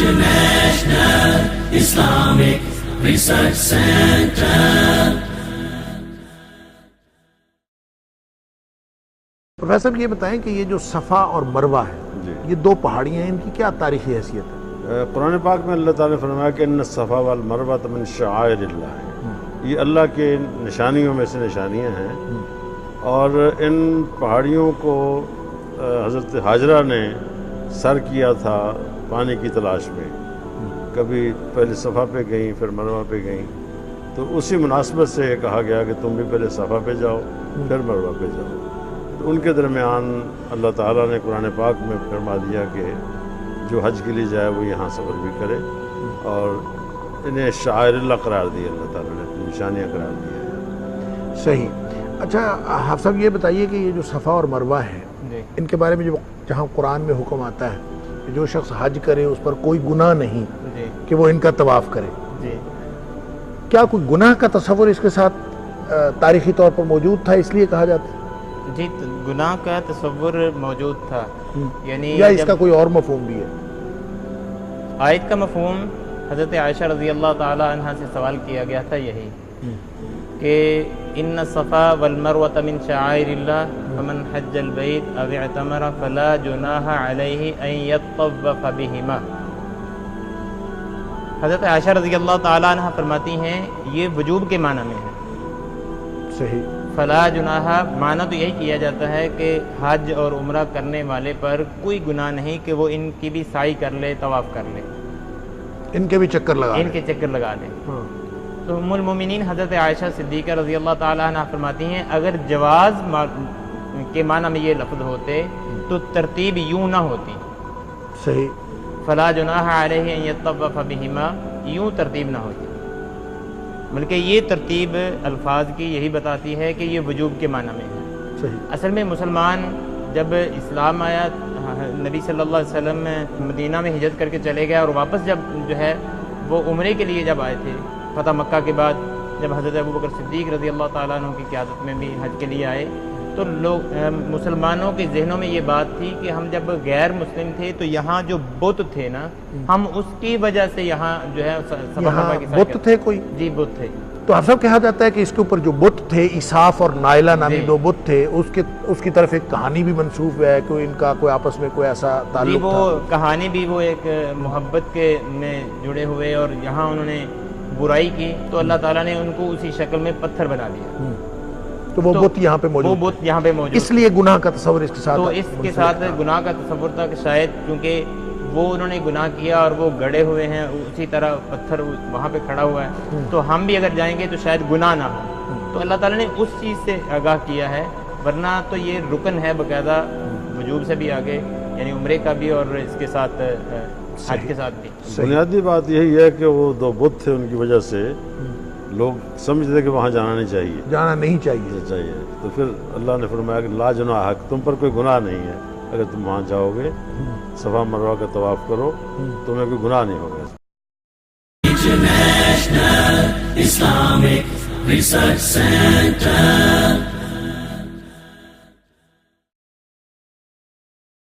International Islamic Research Center. Professor یہ بتائیں کہ یہ جو صفا اور مروہ ہے یہ دو پہاڑیاں ہیں، ان کی کیا تاریخی حیثیت ہے؟ قرآن پاک میں اللہ تعالیٰ نے فرمایا کہ ان الصفا والمروہ من شعائر اللہ، یہ اللہ کے نشانیوں میں سے نشانیاں ہیں، اور ان پہاڑیوں کو حضرت ہاجرہ نے سر کیا تھا پانی کی تلاش میں، کبھی پہلے صفا پہ گئیں پھر مروہ پہ گئیں، تو اسی مناسبت سے یہ کہا گیا کہ تم بھی پہلے صفا پہ جاؤ پھر مروہ پہ جاؤ۔ تو ان کے درمیان اللہ تعالیٰ نے قرآن پاک میں فرما دیا کہ جو حج کے لیے جائے وہ یہاں سفر بھی کرے، اور انہیں شعائر اللہ قرار دیا، اللہ تعالیٰ نے اپنی نشانیاں قرار دیا ہے۔ صحیح۔ اچھا حافظ صاحب یہ بتائیے کہ یہ جو صفا اور مروہ ہے ان کے بارے میں جہاں قرآن میں حکم آتا ہے کہ جو شخص حج کرے اس پر کوئی گناہ نہیں کہ وہ ان کا طواف کرے، کیا کوئی گناہ کا تصور اس کے ساتھ تاریخی طور پر موجود تھا اس لیے کہا جاتا ہے؟ جی گناہ کا تصور موجود تھا، یعنی یا اس کا کوئی اور مفہوم بھی ہے؟ آیت کا مفہوم حضرت عائشہ رضی اللہ تعالی عنہ سے سوال کیا گیا تھا یہی کہ ان الصفا والمروۃ من شعائر اللہ فمن حج البیت او اعتمر فلا جناح علیہ ان یطوف بہما۔ حضرت عائشہ رضی اللہ تعالی عنہ فرماتی ہیں یہ وجوب کے معنی میں ہے۔ صحیح۔ فلا جناح معنی تو یہی کیا جاتا ہے کہ حج اور عمرہ کرنے والے پر کوئی گناہ نہیں کہ وہ ان کی بھی سعی کر لے، طواف کر لے، ان کے بھی چکر لگا ان کے چکر لگا لے۔ تو ام المومنین حضرت عائشہ صدیقہ رضی اللہ تعالی عنہ فرماتی ہیں اگر جواز کے معنی میں یہ لفظ ہوتے تو ترتیب یوں نہ ہوتی۔ صحیح۔ فلا جناح علیہ ان یطوف بہما یوں ترتیب نہ ہوتی، بلکہ یہ ترتیب الفاظ کی یہی بتاتی ہے کہ یہ وجوب کے معنی میں ہے۔ صحیح۔ اصل میں مسلمان جب اسلام آیا، نبی صلی اللہ علیہ وسلم مدینہ میں ہجرت کر کے چلے گئے، اور واپس جب جو ہے وہ عمرے کے لیے جب آئے تھے فتح مکہ کے بعد، جب حضرت ابوبکر صدیق رضی اللہ تعالیٰ عنہ کی قیادت میں بھی حج کے لیے آئے، تو لوگ مسلمانوں کے ذہنوں میں یہ بات تھی کہ ہم جب غیر مسلم تھے تو یہاں جو بت تھے نا، ہم اس کی وجہ سے یہاں جو ہے بت تھے کوئی؟ جی بت تھے۔ تو آپ سب کہا جاتا ہے کہ اس کے اوپر جو بت تھے عیساف اور نائلہ نامی دو بت تھے، اس کی طرف ایک کہانی بھی منسوب ہے کہ ان کا کوئی آپس میں کوئی ایسا تعلق وہ تھا؟ کہانی بھی وہ ایک محبت کے میں جڑے ہوئے، اور یہاں انہوں نے برائی کی تو اللہ تعالیٰ نے ان کو اسی شکل میں پتھر بنا دیا، تو وہ بت یہاں پہ موجود، اس لیے گناہ کا تصور اس کے ساتھ، تو اس کے ساتھ گناہ کا تصور تھا کہ شاید کیونکہ وہ انہوں نے گناہ کیا اور وہ گڑے ہوئے ہیں، اسی طرح پتھر وہاں پہ کھڑا ہوا ہے، تو ہم بھی اگر جائیں گے تو شاید گناہ نہ ہو، تو اللہ تعالیٰ نے اس چیز سے آگاہ کیا ہے، ورنہ تو یہ رکن ہے باقاعدہ وجوب سے بھی آگے، یعنی عمرے کا بھی اور اس کے ساتھ حج کے ساتھ بھی۔ بنیادی بات یہی ہے کہ وہ دو بت تھے، ان کی وجہ سے لوگ سمجھتے تھے کہ وہاں جانا نہیں چاہیے، تو پھر اللہ نے فرمایا کہ لا جناح، تم پر کوئی گناہ نہیں ہے اگر تم وہاں جاؤ گے، صفا مروہ کا طواف کرو، تمہیں کوئی گناہ نہیں ہوگا۔ International Islamic Research Center.